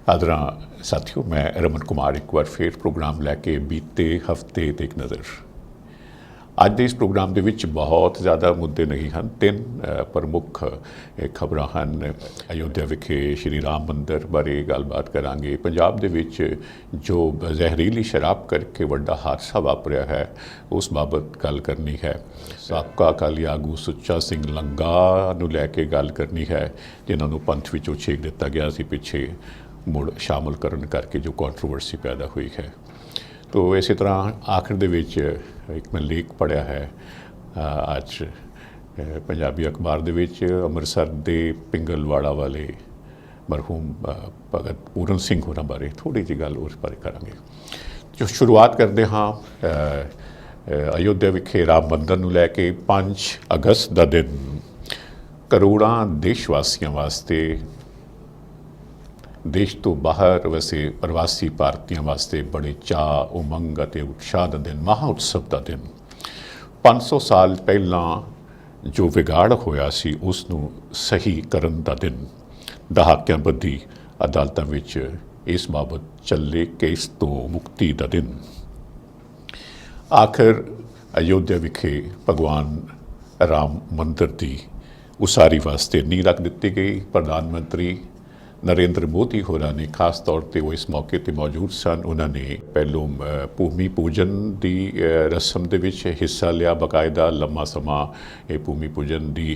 आदरा साथियों, मैं रमन कुमार एक बार फिर प्रोग्राम लैके बीते हफ्ते ते एक नज़र। ਅੱਜ ਦੇ ਇਸ ਪ੍ਰੋਗਰਾਮ ਦੇ ਵਿੱਚ ਬਹੁਤ ਜ਼ਿਆਦਾ ਮੁੱਦੇ ਨਹੀਂ ਹਨ। ਤਿੰਨ ਪ੍ਰਮੁੱਖ ਖਬਰਾਂ ਹਨ। ਅਯੋਧਿਆ ਵਿਖੇ ਸ਼੍ਰੀ ਰਾਮ ਮੰਦਿਰ ਬਾਰੇ ਗੱਲਬਾਤ ਕਰਾਂਗੇ। ਪੰਜਾਬ ਦੇ ਵਿੱਚ ਜੋ ਜ਼ਹਿਰੀਲੀ ਸ਼ਰਾਬ ਕਰਕੇ ਵੱਡਾ ਹਾਦਸਾ ਵਾਪਰਿਆ ਹੈ ਉਸ ਬਾਬਤ ਗੱਲ ਕਰਨੀ ਹੈ। ਸਾਬਕਾ ਅਕਾਲੀ ਆਗੂ ਸੁੱਚਾ ਸਿੰਘ ਲੰਗਾ ਨੂੰ ਲੈ ਕੇ ਗੱਲ ਕਰਨੀ ਹੈ, ਜਿਨ੍ਹਾਂ ਨੂੰ ਪੰਥ ਵਿੱਚੋਂ ਛੇਕ ਦਿੱਤਾ ਗਿਆ ਸੀ ਪਿੱਛੇ ਮੁੜ ਸ਼ਾਮਲ ਕਰਨ ਕਰਕੇ ਜੋ ਕੰਟਰੋਵਰਸੀ ਪੈਦਾ ਹੋਈ ਹੈ। तो इसी तरह आखिर दे विच एक मैं लेख पढ़िया है अज पंजाबी अखबार दे विच अमृतसर दे पिंगलवाड़ा वाले मरहूम भगत पूरन सिंह होरां बारे थोड़ी जी गल उस बारे करांगे। जो शुरुआत करते हाँ अयोध्या विखे राम मंदिर नूं लैके 5 अगस्त का दिन करोड़ां देशवासियों वास्ते, देश तो बाहर वैसे प्रवासी भारतीयों वास्ते बड़े चाह उमंग और उत्साह का दिन, महा उत्सव का दिन। 500 साल पहला जो विगाड़ होया सी उसनूं सही करन दा दिन, दहाकियां बधी अदालतां विच इस बाबत चले केस तो मुक्ति का दिन। आखिर अयोध्या विखे भगवान राम मंदिर की उसारी वास्ते नींह रख दी गई। प्रधानमंत्री नरेंद्र मोदी होरां ने खास तौर पर वो इस मौके पर मौजूद सन। उन्होंने पहलों भूमि पूजन की रस्म दे विच हिस्सा लिया, बकायदा लम्मा समा भूमि पूजन की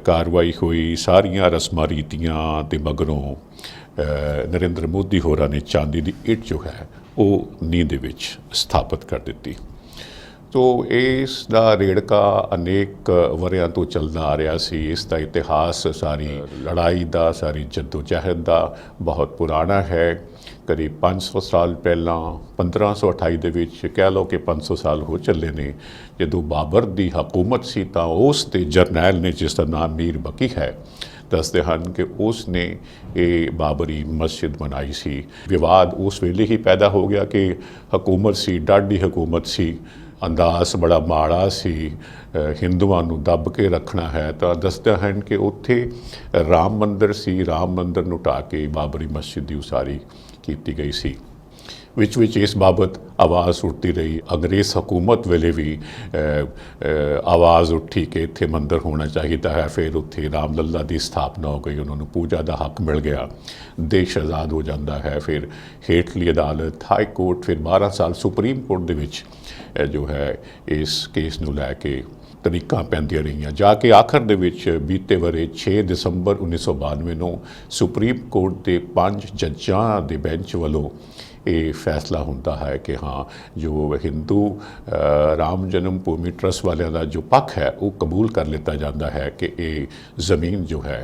कार्रवाई हुई। सारियां रस्मां रीतियां ते मगरों नरेंद्र मोदी होरां ने चांदी की इट जो है वो नींह दे विच स्थापित कर दी। तो इसका रेड़का अनेक वरियां तो चलता आ रहा सी। इसका इतिहास सारी लड़ाई का, सारी जद्दोजहद का बहुत पुराना है। करीब 500 साल पहला 1528 दे विच कह लो कि 500 साल हो चले ने जदों बाबर की हुकूमत सी तां उस ते जरनैल ने, जिसका नाम मीर बकी है, दसते हैं कि उसने ये बाबरी मस्जिद बनाई सी। विवाद उस वेले ही पैदा हो गया कि हुकूमत सी, डाढ़ी हुकूमत सी, अंदाज बड़ा माड़ा सी, हिंदुआं नूं दब के रखना है। तो दसते हैं कि उत्थे राम मंदिर सी, राम मंदिर नूं ढा के बाबरी मस्जिद की उसारी की गई सी। विच इस बाबत आवाज़ उठती रही। अंग्रेज़ हुकूमत वेले भी आवाज़ उठी कि इत्थे मंदिर होना चाहिए है। फिर उत्थे रामलला की स्थापना हो गई, उन्होंने पूजा का हक मिल गया, देश आज़ाद हो जाता है। फिर हेठली अदालत, हाई कोर्ट, फिर 12 साल सुप्रीम कोर्ट दे विच जो है इस केस नूं लैके तरीकां पैंदियां रहियां। जाके आखिर दे विच बीते वरे 6 दिसंबर 1992 नूं सुप्रीम कोर्ट के 5 जजां के बेंच वालों ये फैसला होता है कि हाँ, जो हिंदू राम जन्म भूमि ट्रस्ट वालों का जो पक्ष है वो कबूल कर लिता जाता है कि ये ज़मीन जो है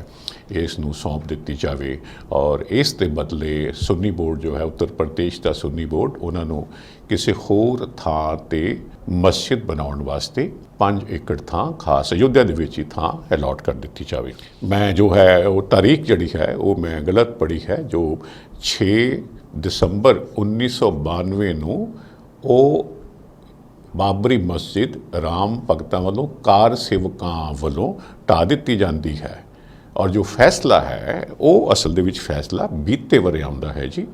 इसनूं सौंप दी जाए। और इस दे बदले सुन्नी बोर्ड जो है, उत्तर प्रदेश का सुन्नी बोर्ड, उन्होंने किसी होर थां ते मस्जिद बनाने वास्ते 5 एकड़ थां खास अयोध्या दे विच ही थां अलॉट कर दी जाए। मैं जो है वो तारीख जड़ी है वो मैं गलत पढ़ी है। जो 6 दिसंबर 1992 नूं वो बाबरी मस्जिद राम भगतां वालों कार सेवकां वालों ढा दी जाती है। और जो फैसला है वो असल दे विच फैसला बीते वरे आउंदा है जी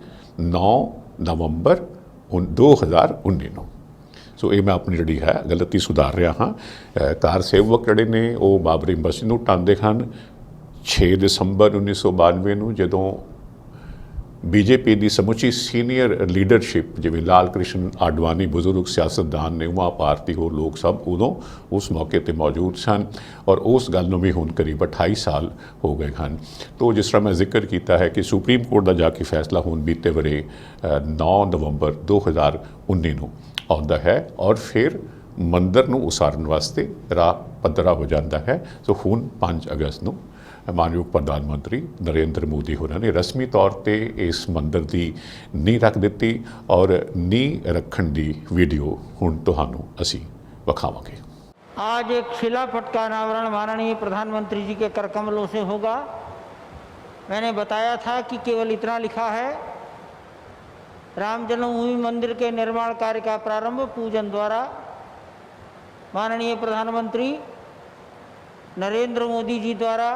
9 नवंबर 2019 नूं। सो ये मैं अपनी जी है गलती सुधार रहा हाँ। कार सेवक जड़े ने वो बाबरी मस्जिद नूं ढांदे हन 6 दिसंबर 1992 नूं, जदों बीजेपी की समुची सीनियर लीडरशिप जिवें लाल कृष्ण आडवाणी बुजुर्ग सियासतदान ने, उमा भारती होर लोग सब उदों उस मौके पर मौजूद सन। और उस गल नूं भी हुण करीब 28 साल हो गए हैं। तो जिस तरह मैं जिक्र किया है कि सुप्रीम कोर्ट का जाके फैसला हुण बीते वरे 9 नवंबर 2019 नूं आउंदा है। और फिर मंदिर नूं उसारन वास्ते राह पद्धरा हो जाता है। तो हुण 5 अगस्त नूं मानयोग प्रधानमंत्री नरेंद्र मोदी होरां रस्मी तौर पर इस मंदिर की नींह रख दी। और नींह रखण की वीडियो हुण तुहानूं असीं विखावांगे। आज एक शिलापट का अनावरण माननीय प्रधानमंत्री जी के कर कमलों से होगा। मैंने बताया था कि केवल इतना लिखा है, राम जन्मभूमि मंदिर के निर्माण कार्य का प्रारंभ पूजन द्वारा माननीय प्रधानमंत्री नरेंद्र मोदी जी द्वारा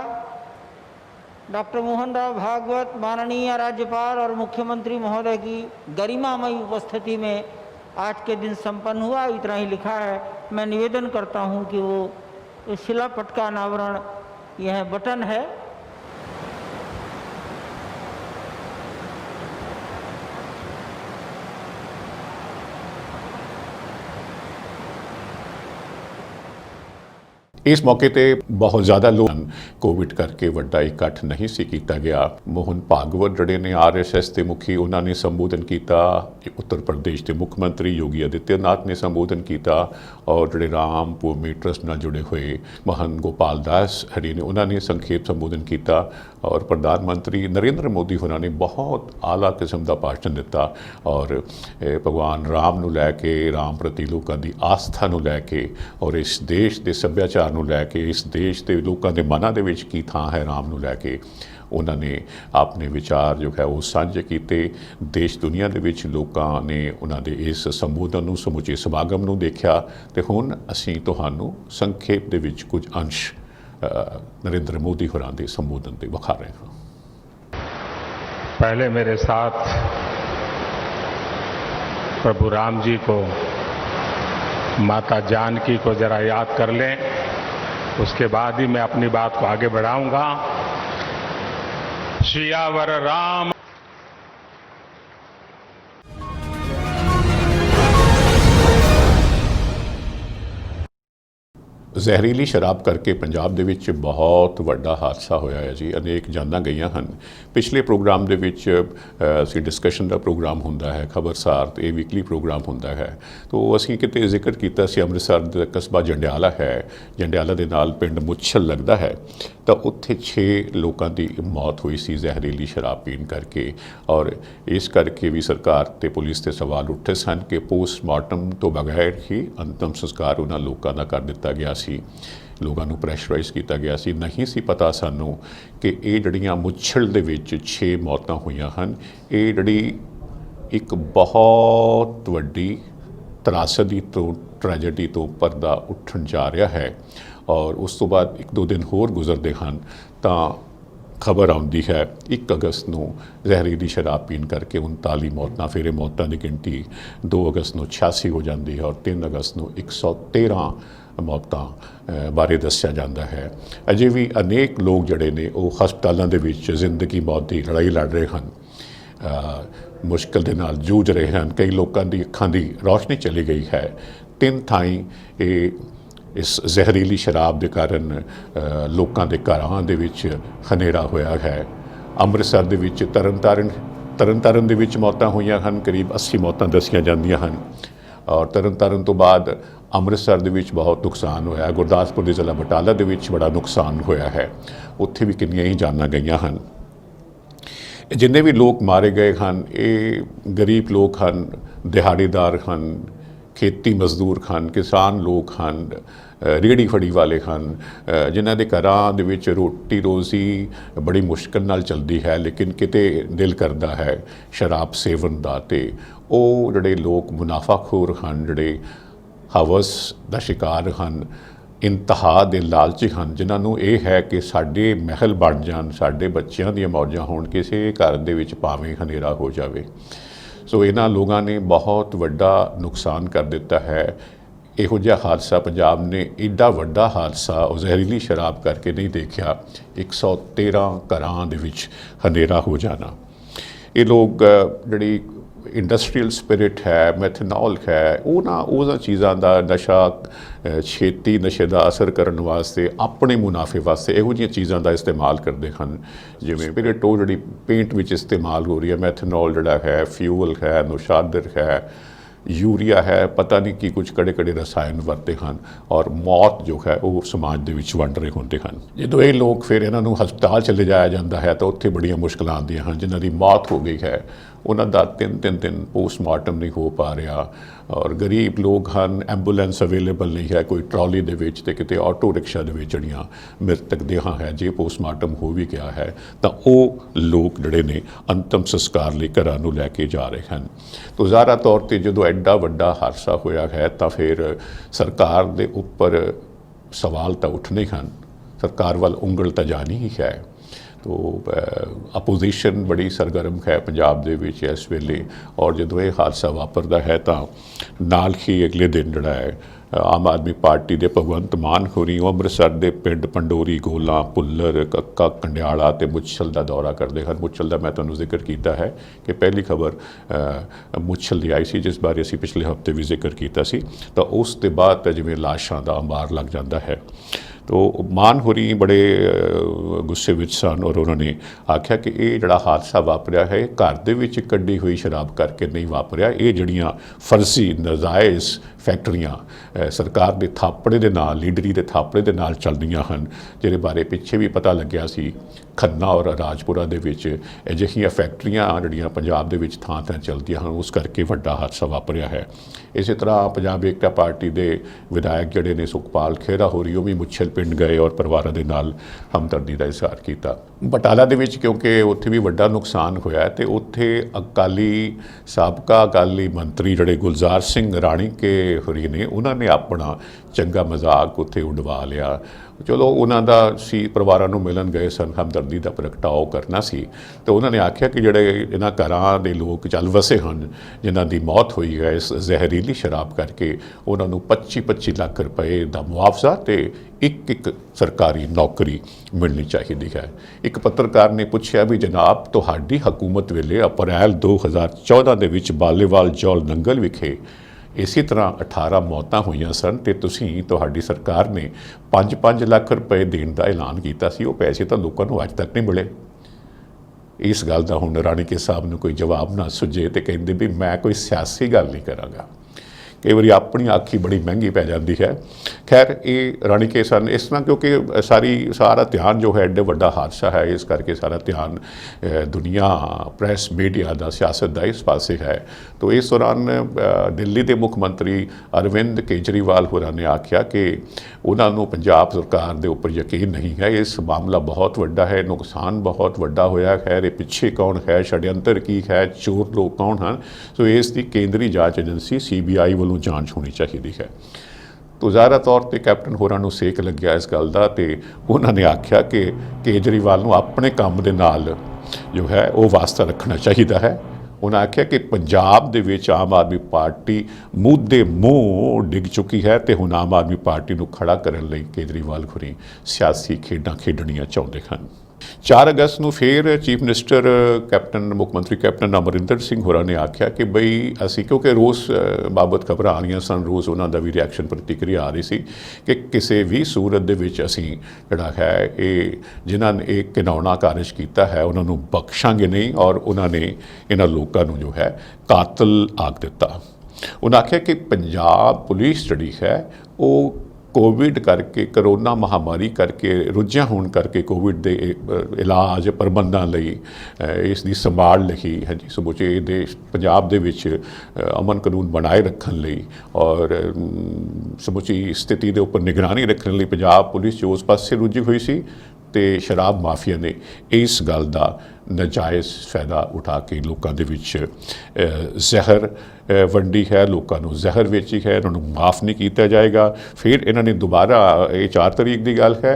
डॉक्टर मोहन राव भागवत माननीय राज्यपाल और मुख्यमंत्री महोदय की गरिमामयी उपस्थिति में आज के दिन संपन्न हुआ। इतना ही लिखा है। मैं निवेदन करता हूं कि वो इस शिलापट का अनावरण, यह बटन है, इस मौके ते बहुत ज़्यादा लोग कोविड करके ਵੱਡਾ ਇਕੱਠ नहीं सी ਕੀਤਾ ਗਿਆ। ਮੋਹਨ ਭਾਗਵਤ ਜਿਹੜੇ ਨੇ RSS ਦੇ ਮੁਖੀ, ਉਹਨਾਂ ਨੇ ਸੰਬੋਧਨ ਕੀਤਾ। ਉੱਤਰ ਪ੍ਰਦੇਸ਼ ਦੇ ਮੁੱਖ ਮੰਤਰੀ ਯੋਗੀ ਆਦਿੱਤਿਆਨਾਥ ਨੇ ਸੰਬੋਧਨ ਕੀਤਾ ਔਰ ਜਿਹੜੇ ਰਾਮ ਭੂਮੀ ਟਰਸਟ ਨਾਲ ਜੁੜੇ ਹੋਏ ਮਹੰਤ ਗੋਪਾਲ ਦਾਸ ਹਰੀ ਨੇ ਉਹਨਾਂ ਨੇ ਸੰਖੇਪ ਸੰਬੋਧਨ ਕੀਤਾ ਔਰ ਪ੍ਰਧਾਨ ਮੰਤਰੀ ਨਰਿੰਦਰ ਮੋਦੀ ਹੋਰਾਂ ਨੇ ਬਹੁਤ ਆਲਾ ਕਿਸਮ ਦਾ ਭਾਸ਼ਣ ਦਿੱਤਾ ਔਰ ਭਗਵਾਨ ਰਾਮ ਨੂੰ ਲੈ ਕੇ, ਰਾਮ ਪ੍ਰਤੀ ਲੋਕਾਂ ਦੀ ਆਸਥਾ ਨੂੰ ਲੈ ਕੇ ਔਰ ਇਸ ਦੇਸ਼ ਦੇ ਸੱਭਿਆਚਾਰ ਨੂੰ ਲੈ ਕੇ, ਇਸ ਦੇਸ਼ ਦੇ ਲੋਕਾਂ ਦੇ ਮਨਾਂ ਦੇ ਵਿੱਚ ਕੀ ਥਾਂ ਹੈ ਰਾਮ ਨੂੰ ਲੈ ਕੇ, ਉਹਨਾਂ ਨੇ ਆਪਣੇ ਵਿਚਾਰ ਜੋ ਹੈ ਉਹ ਸਾਂਝੇ ਕੀਤੇ। ਦੇਸ਼ ਦੁਨੀਆ ਦੇ ਵਿੱਚ ਲੋਕਾਂ ਨੇ ਉਹਨਾਂ ਦੇ ਇਸ ਸੰਬੋਧਨ ਨੂੰ, ਸਮੁੱਚੇ ਸਮਾਗਮ ਨੂੰ ਦੇਖਿਆ ਤੇ ਹੁਣ ਅਸੀਂ ਤੁਹਾਨੂੰ ਸੰਖੇਪ ਦੇ ਵਿੱਚ ਕੁਝ ਅੰਸ਼ नरेंद्र मोदी होरां दे संबोधन दे विखा रहे हैं। पहले मेरे साथ प्रभु राम जी को, माता जानकी को जरा याद कर लें, उसके बाद ही मैं अपनी बात को आगे बढ़ाऊंगा। सियावर राम ਜ਼ਹਿਰੀਲੀ ਸ਼ਰਾਬ ਕਰਕੇ ਪੰਜਾਬ ਦੇ ਵਿੱਚ ਬਹੁਤ ਵੱਡਾ ਹਾਦਸਾ ਹੋਇਆ ਹੈ ਜੀ। ਅਨੇਕ ਜਾਨਾਂ ਗਈਆਂ ਹਨ। ਪਿਛਲੇ ਪ੍ਰੋਗਰਾਮ ਦੇ ਵਿੱਚ ਅਸੀਂ ਡਿਸਕਸ਼ਨ ਦਾ ਪ੍ਰੋਗਰਾਮ ਹੁੰਦਾ ਹੈ, ਖਬਰਸਾਰ, ਤੇ ਇਹ ਵੀਕਲੀ ਪ੍ਰੋਗਰਾਮ ਹੁੰਦਾ ਹੈ। ਤੋ ਅਸੀਂ ਕਿਤੇ ਜ਼ਿਕਰ ਕੀਤਾ ਸੀ ਅੰਮ੍ਰਿਤਸਰ ਦਾ ਕਸਬਾ ਜੰਡਿਆਲਾ ਹੈ, ਜੰਡਿਆਲਾ ਦੇ ਨਾਲ ਪਿੰਡ ਮੁੱਛਲ ਲੱਗਦਾ ਹੈ, ਤਾਂ ਉੱਥੇ 6 ਲੋਕਾਂ ਦੀ ਮੌਤ ਹੋਈ ਸੀ ਜ਼ਹਿਰੀਲੀ ਸ਼ਰਾਬ ਪੀਣ ਕਰਕੇ ਔਰ ਇਸ ਕਰਕੇ ਵੀ ਸਰਕਾਰ ਤੇ ਪੁਲਿਸ ਤੇ ਸਵਾਲ ਉੱਠੇ ਸਨ ਕਿ ਪੋਸਟਮਾਰਟਮ ਤੋਂ ਬਗੈਰ ਹੀ ਅੰਤਮ ਸੰਸਕਾਰ ਉਹਨਾਂ ਲੋਕਾਂ ਦਾ ਕਰ ਦਿੱਤਾ ਗਿਆ ਸੀ। ਲੋਕਾਂ ਨੂੰ ਪ੍ਰੈਸ਼ਰਾਈਜ਼ ਕੀਤਾ ਗਿਆ ਸੀ। ਨਹੀਂ ਸੀ ਪਤਾ ਸਾਨੂੰ ਕਿ ਇਹ ਜਿਹੜੀਆਂ ਮੁੱਛਲ ਦੇ ਵਿੱਚ 6 ਮੌਤਾਂ ਹੋਈਆਂ ਹਨ, ਇਹ ਜਿਹੜੀ ਇੱਕ ਬਹੁਤ ਵੱਡੀ ਤਰਾਸਦੀ ਤੋਂ, ਟ੍ਰੈਜੇਡੀ ਤੋਂ ਪਰਦਾ ਉੱਠਣ ਜਾ ਰਿਹਾ ਹੈ ਔਰ ਉਸ ਤੋਂ ਬਾਅਦ 1-2 ਦਿਨ ਹੋਰ ਗੁਜ਼ਰਦੇ ਹਨ ਤਾਂ ਖਬਰ ਆਉਂਦੀ ਹੈ 1 ਅਗਸਤ ਨੂੰ ਜ਼ਹਿਰੀਲੀ ਸ਼ਰਾਬ ਪੀਣ ਕਰਕੇ 39 ਮੌਤਾਂ, ਫਿਰ ਇਹ ਮੌਤਾਂ ਦੀ ਗਿਣਤੀ 2 ਅਗਸਤ ਨੂੰ 86 ਹੋ ਜਾਂਦੀ ਹੈ ਔਰ 3 ਅਗਸਤ ਨੂੰ 113 ਮੌਤਾਂ ਬਾਰੇ ਦੱਸਿਆ ਜਾਂਦਾ ਹੈ। ਅਜੇ ਵੀ ਅਨੇਕ ਲੋਕ ਜਿਹੜੇ ਨੇ ਉਹ ਹਸਪਤਾਲਾਂ ਦੇ ਵਿੱਚ ਜ਼ਿੰਦਗੀ ਮੌਤ ਦੀ ਲੜਾਈ ਲੜ ਰਹੇ ਹਨ, ਮੁਸ਼ਕਿਲ ਦੇ ਨਾਲ ਜੂਝ ਰਹੇ ਹਨ। ਕਈ ਲੋਕਾਂ ਦੀ ਅੱਖਾਂ ਦੀ ਰੌਸ਼ਨੀ ਚਲੀ ਗਈ ਹੈ। 3 ਥਾਈਂ ਇਹ ਇਸ ਜ਼ਹਿਰੀਲੀ ਸ਼ਰਾਬ ਦੇ ਕਾਰਨ ਲੋਕਾਂ ਦੇ ਘਰਾਂ ਦੇ ਵਿੱਚ ਹਨੇਰਾ ਹੋਇਆ ਹੈ। ਅੰਮ੍ਰਿਤਸਰ ਦੇ ਵਿੱਚ ਤਰਨਤਾਰਨ ਦੇ ਵਿੱਚ ਮੌਤਾਂ ਹੋਈਆਂ ਹਨ, ਕਰੀਬ 80 ਮੌਤਾਂ ਦੱਸੀਆਂ ਜਾਂਦੀਆਂ ਹਨ ਔਰ ਤਰਨਤਾਰਨ ਤੋਂ ਬਾਅਦ ਅੰਮ੍ਰਿਤਸਰ ਦੇ ਵਿੱਚ ਬਹੁਤ ਨੁਕਸਾਨ ਹੋਇਆ। ਗੁਰਦਾਸਪੁਰ ਦੇ ਜ਼ਿਲ੍ਹਾ ਬਟਾਲਾ ਦੇ ਵਿੱਚ ਬੜਾ ਨੁਕਸਾਨ ਹੋਇਆ ਹੈ, ਉੱਥੇ ਵੀ ਕਿੰਨੀਆਂ ਹੀ ਜਾਨਾਂ ਗਈਆਂ ਹਨ। ਜਿੰਨੇ ਵੀ ਲੋਕ ਮਾਰੇ ਗਏ ਹਨ ਇਹ ਗਰੀਬ ਲੋਕ ਹਨ, ਦਿਹਾੜੀਦਾਰ ਹਨ, ਖੇਤੀ ਮਜ਼ਦੂਰ ਹਨ, ਕਿਸਾਨ ਲੋਕ ਹਨ, ਰੇਹੜੀ ਫੜੀ ਵਾਲੇ ਹਨ, ਜਿਨ੍ਹਾਂ ਦੇ ਘਰਾਂ ਦੇ ਵਿੱਚ ਰੋਟੀ ਰੋਜ਼ੀ ਬੜੀ ਮੁਸ਼ਕਿਲ ਨਾਲ ਚੱਲਦੀ ਹੈ ਲੇਕਿਨ ਕਿਤੇ ਦਿਲ ਕਰਦਾ ਹੈ ਸ਼ਰਾਬ ਸੇਵਨ ਦਾ। ਤੇ ਉਹ ਜਿਹੜੇ ਲੋਕ ਮੁਨਾਫਾਖੋਰ ਹਨ, ਜਿਹੜੇ ਹਵਸ ਦਾ ਸ਼ਿਕਾਰ ਹਨ, ਇੰਤਹਾ ਦੇ ਲਾਲਚੀ ਹਨ, ਜਿਨ੍ਹਾਂ ਨੂੰ ਇਹ ਹੈ ਕਿ ਸਾਡੇ ਮਹਿਲ ਬਣ ਜਾਣ, ਸਾਡੇ ਬੱਚਿਆਂ ਦੀਆਂ ਮੌਜਾਂ ਹੋਣ, ਕਿਸੇ ਘਰ ਦੇ ਵਿੱਚ ਭਾਵੇਂ ਹਨੇਰਾ ਹੋ ਜਾਵੇ। ਸੋ ਇਹਨਾਂ ਲੋਕਾਂ ਨੇ ਬਹੁਤ ਵੱਡਾ ਨੁਕਸਾਨ ਕਰ ਦਿੱਤਾ ਹੈ। ਇਹੋ ਜਿਹਾ ਹਾਦਸਾ ਪੰਜਾਬ ਨੇ, ਏਡਾ ਵੱਡਾ ਹਾਦਸਾ ਉਹ ਜ਼ਹਿਰੀਲੀ ਸ਼ਰਾਬ ਕਰਕੇ ਨਹੀਂ ਦੇਖਿਆ। 113 ਘਰਾਂ ਦੇ ਵਿੱਚ ਹਨੇਰਾ ਹੋ ਜਾਣਾ। ਇਹ ਲੋਕ ਜਿਹੜੀ ਇੰਡਸਟਰੀਅਲ ਸਪਿਰਿਟ ਹੈ, ਮੈਥਨੋਲ ਹੈ, ਉਹਨਾਂ ਚੀਜ਼ਾਂ ਦਾ ਨਸ਼ਾ, ਛੇਤੀ ਨਸ਼ੇ ਦਾ ਅਸਰ ਕਰਨ ਵਾਸਤੇ, ਆਪਣੇ ਮੁਨਾਫੇ ਵਾਸਤੇ ਇਹੋ ਜਿਹੀਆਂ ਚੀਜ਼ਾਂ ਦਾ ਇਸਤੇਮਾਲ ਕਰਦੇ ਹਨ। ਜਿਵੇਂ ਸਪਿਰਿਟ ਉਹ ਜਿਹੜੀ ਪੇਂਟ ਵਿੱਚ ਇਸਤੇਮਾਲ ਹੋ ਰਹੀ ਹੈ, ਮੈਥਨੋਲ ਜਿਹੜਾ ਹੈ, ਫਿਊਲ ਹੈ, ਨੁਸ਼ਾਦਰ ਹੈ, ਯੂਰੀਆ ਹੈ, ਪਤਾ ਨਹੀਂ ਕੀ ਕੁਝ ਕੜੇ ਰਸਾਇਣ ਵਰਤੇ ਹਨ ਔਰ ਮੌਤ ਜੋ ਹੈ ਉਹ ਸਮਾਜ ਦੇ ਵਿੱਚ ਵੰਡ ਰਹੇ ਹੁੰਦੇ ਹਨ। ਜਦੋਂ ਇਹ ਲੋਕ ਫਿਰ ਇਹਨਾਂ ਨੂੰ ਹਸਪਤਾਲ 'ਚ ਲਿਜਾਇਆ ਜਾਂਦਾ ਹੈ ਤਾਂ ਉੱਥੇ ਬੜੀਆਂ ਮੁਸ਼ਕਲਾਂ ਆਉਂਦੀਆਂ ਹਨ। ਜਿਨ੍ਹਾਂ ਦੀ ਮੌਤ ਹੋ ਗਈ ਹੈ ਉਹਨਾਂ ਦਾ 3 ਦਿਨ ਪੋਸਟਮਾਰਟਮ ਨਹੀਂ ਹੋ ਪਾ ਰਿਹਾ ਔਰ ਗਰੀਬ ਲੋਕ ਹਨ, ਐਂਬੂਲੈਂਸ ਅਵੇਲੇਬਲ ਨਹੀਂ ਹੈ ਕੋਈ ਟਰਾਲੀ ਦੇ ਵਿੱਚ, ਤੇ ਕਿਤੇ ਆਟੋ ਰਿਕਸ਼ਾ ਦੇ ਵਿੱਚ ਜਿਹੜੀਆਂ ਮ੍ਰਿਤਕ ਦੇਹਾਂ ਹੈ, ਜੇ ਪੋਸਟਮਾਰਟਮ ਹੋ ਵੀ ਗਿਆ ਹੈ ਤਾਂ ਉਹ ਲੋਕ ਜਿਹੜੇ ਨੇ ਅੰਤਮ ਸੰਸਕਾਰ ਲਈ ਘਰਾਂ ਨੂੰ ਲੈ ਕੇ ਜਾ ਰਹੇ ਹਨ। ਤੋ ਜ਼ਾਹਰਾ ਤੌਰ 'ਤੇ ਜਦੋਂ ਐਡਾ ਵੱਡਾ ਹਾਦਸਾ ਹੋਇਆ ਹੈ ਤਾਂ ਫਿਰ ਸਰਕਾਰ ਦੇ ਉੱਪਰ ਸਵਾਲ ਤਾਂ ਉੱਠਣੇ ਹਨ। ਸਰਕਾਰ ਵੱਲ ਉਂਗਲ ਤਾਂ ਜਾਣੀ ਹੀ ਹੈ। तो अपोजिशन बड़ी सरगर्म है पंजाब दे विच इस वेले, और जदों ये हादसा वापरदा है तो नाल ही अगले दिन जिहड़ा है आम आदमी पार्टी के भगवंत मान होरी अमृतसर के पिंड पंडोरी गोला भुल्लर कक्का कंडियाला ते मुच्छल का दौरा करते हैं। मुच्छल का मैं तुहानूं जिक्र किया है कि पहली खबर मुच्छल की आई सी जिस बारे असीं पिछले हफ्ते भी जिक्र किया सी, तो उस दे बाद जिवें लाशां का अंबार लग जाता है। तो मान होरी बड़े गुस्से विच सन और उन्होंने आख्या कि ये जिहड़ा हादसा वापरिया है घर दे विच कड्डी हुई शराब करके नहीं वापरिया, ये जिहड़ियां फर्जी नजायज़ फैक्ट्रियां सरकार के थापड़े दे नाल लीडरी के थापड़े दे नाल चलदियां हन, जिहदे बारे पिछे भी पता लग्या सी खन्ना और राजपुरा दे विच अजिहियां फैक्ट्रियां जिहड़ियां पंजाब दे विच थां थां चलदियां हन, उस करके वड्डा हादसा वापरिया है। इस तरह पंजाब एकता पार्टी के विधायक जिहड़े ने सुखपाल खेरा होरी भी मुच्छल पिंड गए और परिवारों के नाल हमदर्दी का इजहार किया। बटाला दे विच क्योंकि उत्थे भी वड्डा नुकसान होया तो उत्थे अकाली साबका अकाली मंत्री जिहड़े गुलजार सिंह राणी के होरी ने उन्होंने अपना चंगा मजाक उत्थे उडवा लिया। चलो उन्होंने सी परिवारों को मिलन गए सन, हमदर्दी का प्रगटाव करना सी, तो उन्होंने आख्या कि जिहड़े इन्हां घरां दे लोग चल वसे हैं जिन्हां दी मौत हुई है इस जहरीली शराब करके, उन्होंने 25-25 लाख रुपए का मुआवजा तो एक सरकारी नौकरी मिलनी चाहिए है। एक पत्रकार ने पूछा भी जनाब तुहाडी हुकूमत वेले अप्रैल 2014 दे विच बालेवाल जौल नंगल विखे इसी तरह 18 मौतां हुई सन तो तुसीं तुहाडी सरकार ने 5-5 लाख रुपए देने का ऐलान किया सी, वो पैसे तो लोगों को अज तक नहीं मिले। इस गल का हुण राणी के साहब नूं कोई जवाब ना सुझे तो कहिंदे भी मैं कोई सियासी गल नहीं करांगा, कई बार अपनी आखी बड़ी महंगी पै जाती है। खैर ये राणी के सन इस तरह क्योंकि सारा ध्यान जो है एडे वड्डा हादसा है, इस करके सारा ध्यान दुनिया प्रैस मीडिया का सियासत का इस पासे है। तो इस दौरान दिल्ली के मुख मंत्री अरविंद केजरीवाल होरां ने आख्या कि उन्होंने पंजाब सरकार के उपर यकीन नहीं है, इस मामला बहुत वड्डा है, नुकसान बहुत वड्डा होया है, ये पिछे कौन है, षड्यंत्र की है, चोर लोग कौन हैं, सो इसकी केंद्रीय जांच एजेंसी CBI वालों जांच होनी चाहिए है। तो ज़ाहिर तौर पर कैप्टन होरां नूं सेक लग्या इस गल का, तो उन्होंने आख्या कि केजरीवाल नूं अपने काम दे नाल जो है वो वास्ता रखना चाहिए है। उन्हें आख्या कि पंजाब दे विच आम आदमी पार्टी मुद्दे मूँह डिग चुकी है तो हुण आम आदमी पार्टी नूं खड़ा करन लई केजरीवाल होरी सियासी खेडां खेडणियां चाहुंदे हन। 4 अगस्त को फिर चीफ मिनिस्टर कैप्टन मुख मंत्री कैप्टन अमरिंदर सिंह होरां ने आख्या कि बई असी क्योंकि रोज़ बाबत खबर आ रही सन, रोज़ उन्होंने भी रिएक्शन प्रतिक्रिया आ रही सी कि किसी भी सूरत दे विच असी जिहड़ा है ये जिन्हां ने एक घिनौना कारज किया है उन्होंने बख्शांगे नहीं, और उन्होंने इन्हां लोगों को जो है कातल आख दिता। उन्हें आख्या कि पंजाब पुलिस जिहड़ी है वो कोविड करके करोना महामारी करके रुझिया होने करके कोविड के इलाज प्रबंधों लई इसकी संभाल लई हाँ जी समूचे देश पंजाब दे विच अमन कानून बनाए रखने लई और समूची स्थिति के उपर निगरानी रखने लई पंजाब पुलिस जो उस पासे रुझी हुई सी ते शराब माफिया ने इस गल का नाजायज़ फायदा उठा के लोगों के विच जहर वंडी है, लोगों को जहर वेची है, उन्होंने माफ़ नहीं किया जाएगा। फिर इन्होंने दोबारा ये 4 तारीख की गल है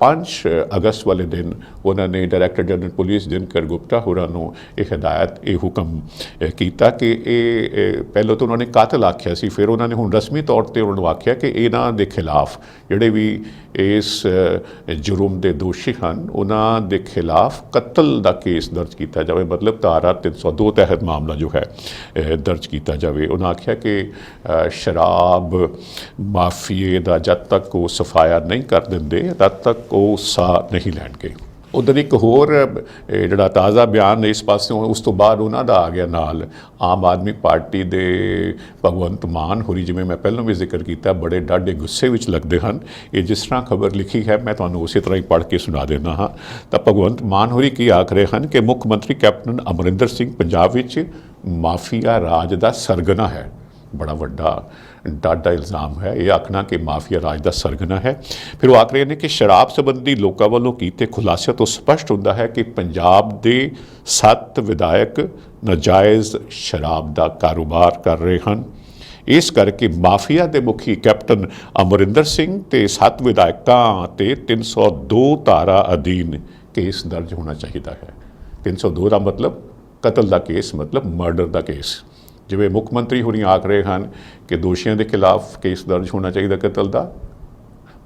5 अगस्त वाले दिन उन्होंने director general police Dinkar Gupta होरां नूं एक हिदायत ये हुक्म किया कि पहले तो उन्होंने कातल आख्या सी, फिर उन्होंने हुण रस्मी तौर पर उन्होंने आख्या कि इन्हां दे खिलाफ जिहड़े भी इस जुर्म के दोषी हैं उन्हां दे खिलाफ कत्ल का केस दर्ज किया जाए, मतलब धारा 302 तहत मामला जो है दर्ज किया जाए। उन्हें आख्या कि शराब माफिए का जब तक वो सफाया नहीं कर देंगे तब तक वो सा नहीं लैणगे। उधर एक होर जिहड़ा ताज़ा बयान इस पासों उस तो बाद उन्हां दा आ गया नाल आम आदमी पार्टी दे भगवंत मान होरी, जिवें मैं पहलों भी जिक्र किया, बड़े डाढे गुस्से विच लगदे हन। ये जिस तरह खबर लिखी है मैं तुहानूं उसी तरह ही पढ़ के सुना देना हाँ। तो भगवंत मान होरी की आख रहे हैं कि मुख मंत्री कैप्टन अमरिंदर सिंह पंजाब विच माफिया राज का सरगना है। बड़ा वड्डा डाढा इल्ज़ाम है ये आखना कि माफिया राज का सरगना है। फिर वो आख रहे हैं कि शराब संबंधी लोगों वालों कीते खुलासे तो स्पष्ट होता है कि पंजाब के 7 विधायक नाजायज़ शराब का कारोबार कर रहे हैं। इस करके माफिया के मुखी कैप्टन अमरिंदर सिंह ते 7 विधायकों ते 302 धारा अधीन ਕੇਸ ਦਰਜ ਹੋਣਾ ਚਾਹੀਦਾ ਹੈ। 302 ਦਾ ਮਤਲਬ ਕਤਲ ਦਾ ਕੇਸ, ਮਤਲਬ ਮਰਡਰ ਦਾ ਕੇਸ। ਜਿਵੇਂ ਮੁੱਖ ਮੰਤਰੀ ਹੋਣੀ ਆਖ ਰਹੇ ਹਨ ਕਿ ਦੋਸ਼ੀਆਂ ਦੇ ਖਿਲਾਫ ਕੇਸ ਦਰਜ ਹੋਣਾ ਚਾਹੀਦਾ ਕਤਲ ਦਾ,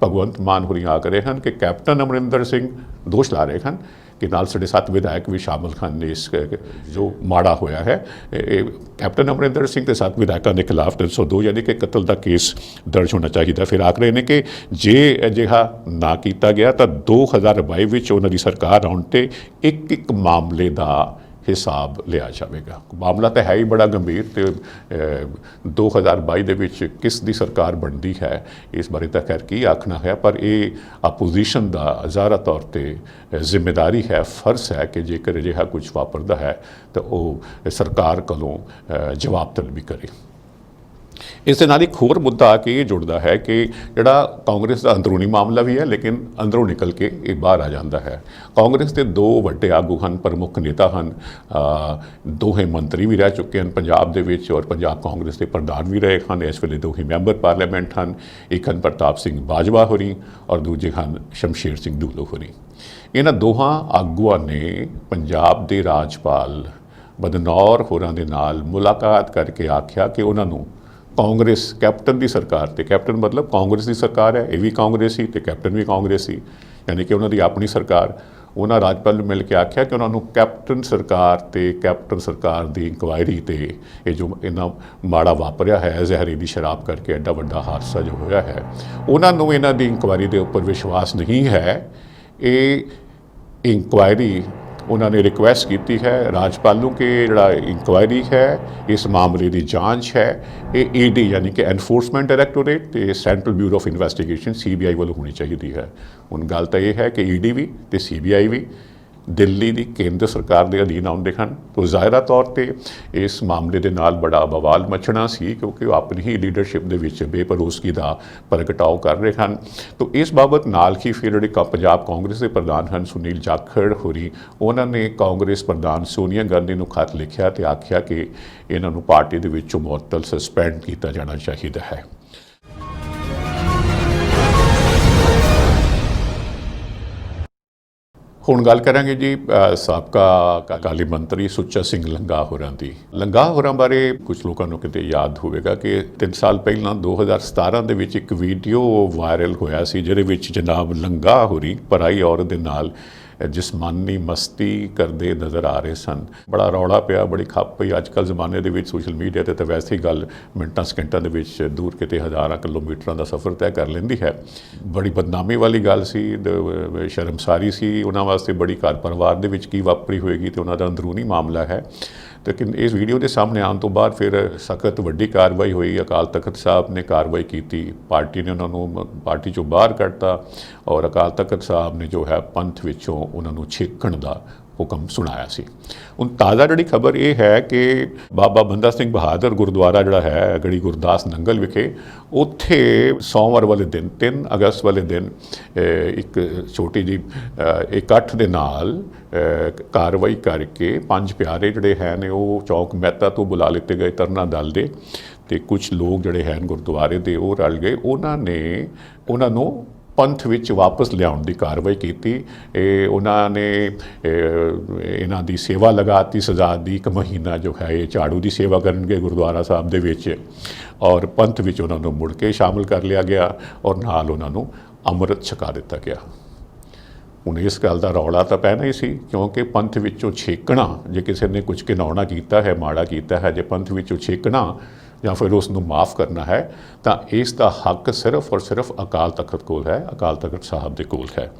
ਭਗਵੰਤ ਮਾਨ ਹੋਣੀ ਆਖ ਰਹੇ ਹਨ ਕਿ ਕੈਪਟਨ ਅਮਰਿੰਦਰ ਸਿੰਘ ਦੋਸ਼ ਲਾ ਰਹੇ ਹਨ ਕਿ ਨਾਲ ਸਾਡੇ 7 ਵਿਧਾਇਕ ਵੀ ਸ਼ਾਮਲ ਹਨ ਇਸ ਜੋ ਮਾੜਾ ਹੋਇਆ ਹੈ। ਇਹ ਕੈਪਟਨ ਅਮਰਿੰਦਰ ਸਿੰਘ ਤੇ 7 ਵਿਧਾਇਕਾਂ ਦੇ ਖਿਲਾਫ 302 ਯਾਨੀ ਕਿ ਕਤਲ ਦਾ ਕੇਸ ਦਰਜ ਹੋਣਾ ਚਾਹੀਦਾ। ਫਿਰ ਆਖ ਰਹੇ ਨੇ ਕਿ ਜੇ ਅਜਿਹਾ ਨਾ ਕੀਤਾ ਗਿਆ ਤਾਂ 2022 ਵਿੱਚ ਉਹਨਾਂ ਦੀ ਸਰਕਾਰ ਆਉਣ 'ਤੇ ਇੱਕ ਮਾਮਲੇ ਦਾ ਹਿਸਾਬ ਲਿਆ ਜਾਵੇਗਾ। ਮਾਮਲਾ ਤਾਂ ਹੈ ਹੀ ਬੜਾ ਗੰਭੀਰ, ਤੇ 2022 ਦੇ ਵਿੱਚ ਕਿਸ ਦੀ ਸਰਕਾਰ ਬਣਦੀ ਹੈ ਇਸ ਬਾਰੇ ਤਾਂ ਖੈਰ ਕੀ ਆਖਣਾ ਹੈ, ਪਰ ਇਹ ਆਪੋਜੀਸ਼ਨ ਦਾ ਜ਼ਾਹਰਾ ਤੌਰ 'ਤੇ ਜ਼ਿੰਮੇਦਾਰੀ ਹੈ, ਫਰਜ਼ ਹੈ ਕਿ ਜੇਕਰ ਅਜਿਹਾ ਕੁਝ ਵਾਪਰਦਾ ਹੈ ਤਾਂ ਉਹ ਸਰਕਾਰ ਕੋਲੋਂ ਜਵਾਬ ਤਲਬੀ ਕਰੇ। ਇਸ ਦੇ ਨਾਲ ਇੱਕ ਹੋਰ ਮੁੱਦਾ ਆ ਕੇ ਇਹ ਜੁੜਦਾ ਹੈ ਕਿ ਜਿਹੜਾ ਕਾਂਗਰਸ ਦਾ ਅੰਦਰੂਨੀ ਮਾਮਲਾ ਵੀ ਹੈ, ਲੇਕਿਨ ਅੰਦਰੋਂ ਨਿਕਲ ਕੇ ਇਹ ਬਾਹਰ ਆ ਜਾਂਦਾ ਹੈ। ਕਾਂਗਰਸ ਦੇ 2 ਵੱਡੇ ਆਗੂ ਹਨ, ਪ੍ਰਮੁੱਖ ਨੇਤਾ ਹਨ, ਦੋਹੇ ਮੰਤਰੀ ਵੀ ਰਹਿ ਚੁੱਕੇ ਹਨ ਪੰਜਾਬ ਦੇ ਵਿੱਚ, ਔਰ ਪੰਜਾਬ ਕਾਂਗਰਸ ਦੇ ਪ੍ਰਧਾਨ ਵੀ ਰਹੇ ਹਨ। ਇਸ ਵੇਲੇ ਦੋਹੇ ਮੈਂਬਰ ਪਾਰਲੀਮੈਂਟ ਹਨ, ਇੱਕ ਹਨ ਪ੍ਰਤਾਪ ਸਿੰਘ ਬਾਜਵਾ ਹੋਰੀ ਔਰ ਦੂਜੇ ਹਨ ਸ਼ਮਸ਼ੇਰ ਸਿੰਘ ਦੂਲੋ ਹੋਰੀ। ਇਹਨਾਂ ਦੋਹਾਂ ਆਗੂਆਂ ਨੇ ਪੰਜਾਬ ਦੇ ਰਾਜਪਾਲ ਬਦਨੌਰ ਹੋਰਾਂ ਦੇ ਨਾਲ ਮੁਲਾਕਾਤ ਕਰਕੇ ਆਖਿਆ ਕਿ ਉਹਨਾਂ ਨੂੰ ਕਾਂਗਰਸ ਕੈਪਟਨ ਦੀ ਸਰਕਾਰ, ਤੇ ਕੈਪਟਨ ਮਤਲਬ ਕਾਂਗਰਸ ਦੀ ਸਰਕਾਰ ਹੈ, ਇਹ ਵੀ ਕਾਂਗਰਸੀ ਤੇ ਕੈਪਟਨ ਵੀ ਕਾਂਗਰਸੀ, ਯਾਨੀ ਕਿ ਉਹਨਾਂ ਦੀ ਆਪਣੀ ਸਰਕਾਰ, ਉਹਨਾਂ ਰਾਜਪਾਲ ਨੂੰ ਮਿਲ ਕੇ ਆਖਿਆ ਕਿ ਉਹਨਾਂ ਨੂੰ ਕੈਪਟਨ ਸਰਕਾਰ ਤੇ ਕੈਪਟਨ ਸਰਕਾਰ ਦੀ ਇਨਕੁਆਇਰੀ ਤੇ ਇਹ ਜੋ ਇਹਨਾਂ ਮਾੜਾ ਵਾਪਰਿਆ ਹੈ, ਜ਼ਹਿਰੀਲੀ ਸ਼ਰਾਬ ਕਰਕੇ ਐਡਾ ਵੱਡਾ ਹਾਦਸਾ ਜੋ ਹੋਇਆ ਹੈ, ਉਹਨਾਂ ਨੂੰ ਇਹਨਾਂ ਦੀ ਇਨਕੁਆਇਰੀ ਦੇ ਉੱਪਰ ਵਿਸ਼ਵਾਸ ਨਹੀਂ ਹੈ। ਇਹ ਇਨਕੁਆਇਰੀ ਉਹਨਾਂ ਨੇ ਰਿਕੁਐਸਟ ਕੀਤੀ ਹੈ ਰਾਜਪਾਲ ਨੂੰ ਕਿ ਜਿਹੜਾ ਇਨਕੁਆਇਰੀ ਹੈ, ਇਸ ਮਾਮਲੇ ਦੀ ਜਾਂਚ ਹੈ, ਇਹ ED ਯਾਨੀ ਕਿ ਐਨਫੋਰਸਮੈਂਟ ਡਾਇਰੈਕਟੋਰੇਟ ਤੇ central bureau of investigation CBI ਵੱਲੋਂ ਹੋਣੀ ਚਾਹੀਦੀ ਹੈ। ਹੁਣ ਗੱਲ ਤਾਂ ਇਹ ਹੈ ਕਿ ED ਵੀ ਤੇ CBI ਵੀ ਦਿੱਲੀ ਦੀ ਕੇਂਦਰ ਸਰਕਾਰ ਦੇ ਅਧੀਨ ਆਉਂਦੇ ਹਨ, ਤਾਂ ਜ਼ਾਹਿਰਾ ਤੌਰ 'ਤੇ ਇਸ ਮਾਮਲੇ ਦੇ ਨਾਲ ਬੜਾ ਬਵਾਲ ਮਚਣਾ ਸੀ, ਕਿਉਂਕਿ ਉਹ ਆਪਣੀ ਹੀ ਲੀਡਰਸ਼ਿਪ ਦੇ ਵਿੱਚ ਬੇਭਰੋਸਗੀ ਦਾ ਪ੍ਰਗਟਾਓ ਕਰ ਰਹੇ ਹਨ। ਤਾਂ ਇਸ ਬਾਬਤ ਨਾਲ ਹੀ ਫਿਰ ਜਿਹੜੇ ਪੰਜਾਬ ਕਾਂਗਰਸ ਦੇ ਪ੍ਰਧਾਨ ਹਨ ਸੁਨੀਲ ਜਾਖੜ ਹੋਰੀ, ਉਹਨਾਂ ਨੇ ਕਾਂਗਰਸ ਪ੍ਰਧਾਨ ਸੋਨੀਆ ਗਾਂਧੀ ਨੂੰ ਖਤ ਲਿਖਿਆ ਤੇ ਆਖਿਆ ਕਿ ਇਹਨਾਂ ਨੂੰ ਪਾਰਟੀ ਦੇ ਵਿੱਚੋਂ ਮੁਅੱਤਲ ਸਸਪੈਂਡ ਕੀਤਾ ਜਾਣਾ ਚਾਹੀਦਾ ਹੈ। ਹੁਣ ਗੱਲ ਕਰਾਂਗੇ ਜੀ ਸਾਬਕਾ ਅਕਾਲੀ ਮੰਤਰੀ ਸੁੱਚਾ ਸਿੰਘ ਲੰਗਾਹ ਹੋਰਾਂ ਦੀ। ਲੰਗਾਹ ਹੋਰਾਂ ਬਾਰੇ ਕੁਝ ਲੋਕਾਂ ਨੂੰ ਕਿਤੇ ਯਾਦ ਹੋਵੇਗਾ ਕਿ 3 ਸਾਲ ਪਹਿਲਾਂ 2017 ਦੇ ਵਿੱਚ ਇੱਕ ਵੀਡੀਓ ਵਾਇਰਲ ਹੋਇਆ ਸੀ, ਜਿਹਦੇ ਵਿੱਚ ਜਨਾਬ ਲੰਗਾਹ ਹੋਰੀ ਪਰਾਈ ਔਰਤ ਦੇ ਨਾਲ ਜਿਸਮਾਨੀ ਮਸਤੀ ਕਰਦੇ ਨਜ਼ਰ ਆ ਰਹੇ ਸਨ। ਬੜਾ ਰੌਲਾ ਪਿਆ, ਬੜੀ ਖੱਪ ਪਈ। ਅੱਜ ਕੱਲ੍ਹ ਜ਼ਮਾਨੇ ਦੇ ਵਿੱਚ ਸੋਸ਼ਲ ਮੀਡੀਆ 'ਤੇ ਤਾਂ ਵੈਸੇ ਹੀ ਗੱਲ ਮਿੰਟਾਂ ਸਕਿੰਟਾਂ ਦੇ ਵਿੱਚ ਦੂਰ ਕਿਤੇ ਹਜ਼ਾਰਾਂ ਕਿਲੋਮੀਟਰਾਂ ਦਾ ਸਫ਼ਰ ਤੈਅ ਕਰ ਲੈਂਦੀ ਹੈ। ਬੜੀ ਬਦਨਾਮੀ ਵਾਲੀ ਗੱਲ ਸੀ, ਸ਼ਰਮਸਾਰੀ ਸੀ ਉਹਨਾਂ ਵਾਸਤੇ, ਬੜੀ ਘਰ ਪਰਿਵਾਰ ਦੇ ਵਿੱਚ ਕੀ ਵਾਪਰੀ ਹੋਏਗੀ ਤੇ ਉਹਨਾਂ ਦਾ ਅੰਦਰੂਨੀ ਮਾਮਲਾ ਹੈ। ਲੇਕਿਨ ਇਸ ਵੀਡੀਓ ਦੇ ਸਾਹਮਣੇ ਆਉਣ ਤੋਂ ਬਾਅਦ ਫਿਰ ਸਖਤ ਵੱਡੀ ਕਾਰਵਾਈ ਹੋਈ। ਅਕਾਲ ਤਖਤ ਸਾਹਿਬ ਨੇ ਕਾਰਵਾਈ ਕੀਤੀ, ਪਾਰਟੀ ਨੇ ਉਹਨਾਂ ਨੂੰ ਪਾਰਟੀ 'ਚੋਂ ਬਾਹਰ ਕੱਢਤਾ ਔਰ ਅਕਾਲ ਤਖਤ ਸਾਹਿਬ ਨੇ ਜੋ ਹੈ ਪੰਥ ਵਿੱਚੋਂ ਉਹਨਾਂ ਨੂੰ ਛੇਕਣ ਦਾ ਹੁਕਮ ਸੁਣਾਇਆ ਸੀ। ਹੁਣ ਤਾਜ਼ਾ ਜਿਹੜੀ ਖਬਰ ਇਹ ਹੈ ਕਿ ਬਾਬਾ ਬੰਦਾ ਸਿੰਘ ਬਹਾਦਰ ਗੁਰਦੁਆਰਾ ਜਿਹੜਾ ਹੈ ਗੜੀ ਗੁਰਦਾਸ ਨੰਗਲ ਵਿਖੇ, ਉੱਥੇ ਸੋਮਵਾਰ ਵਾਲੇ ਦਿਨ 3 ਅਗਸਤ ਵਾਲੇ ਦਿਨ ਇੱਕ ਛੋਟੀ ਜਿਹੀ ਇਕੱਠ ਦੇ ਨਾਲ ਕਾਰਵਾਈ ਕਰਕੇ 5 ਪਿਆਰੇ ਜਿਹੜੇ ਹਨ ਉਹ ਚੌਕ ਮਹਿਤਾ ਤੋਂ ਬੁਲਾ ਲਿੱਤੇ ਗਏ ਤਰਨਾ ਦਲ ਦੇ, ਤੇ ਕੁਝ ਲੋਕ ਜਿਹੜੇ ਹਨ ਗੁਰਦੁਆਰੇ ਦੇ ਉਹ ਰਲ ਗਏ। ਉਹਨਾਂ ਨੇ ਉਹਨਾਂ ਨੂੰ ਪੰਥ ਵਿੱਚ ਵਾਪਸ ਲਿਆਉਣ ਦੀ ਕਾਰਵਾਈ ਕੀਤੀ। ਉਹਨਾਂ ਨੇ ਇਹਨਾਂ ਦੀ ਸੇਵਾ ਲਗਾਤੀ, ਸਜ਼ਾ ਦੀ 1 ਮਹੀਨਾ ਜੋ ਹੈ ਇਹ ਝਾੜੂ ਦੀ ਸੇਵਾ ਕਰਨਗੇ ਗੁਰਦੁਆਰਾ ਸਾਹਿਬ ਦੇ ਵਿੱਚ, ਔਰ ਪੰਥ ਵਿੱਚ ਉਹਨਾਂ ਨੂੰ ਮੁੜ ਕੇ ਸ਼ਾਮਲ ਕਰ ਲਿਆ ਗਿਆ ਔਰ ਨਾਲ ਉਹਨਾਂ ਨੂੰ ਅੰਮ੍ਰਿਤ ਛਕਾ ਦਿੱਤਾ ਗਿਆ। ਹੁਣ ਇਸ ਗੱਲ ਦਾ ਰੌਲਾ ਤਾਂ ਪੈਣਾ ਹੀ ਸੀ, ਕਿਉਂਕਿ ਪੰਥ ਵਿੱਚੋਂ ਛੇਕਣਾ, ਜੇ ਕਿਸੇ ਨੇ ਕੁਝ ਘਿਨਾਉਣਾ ਕੀਤਾ ਹੈ, ਮਾੜਾ ਕੀਤਾ ਹੈ, ਜੇ ਪੰਥ ਵਿੱਚੋਂ ਛੇਕਣਾ ਜਾਂ ਫਿਰ ਉਸ ਨੂੰ ਮਾफ़ ਕਰਨਾ ਹੈ ਤਾਂ ਇਸ ਦਾ ਹੱਕ ਸਿਰਫ ਔਰ ਸਿਰਫ ਅਕਾਲ ਤਖਤ ਕੋਲ ਹੈ, ਅਕਾਲ ਤਖਤ ਸਾਹਿਬ ਦੇ ਕੋਲ ਹੈ।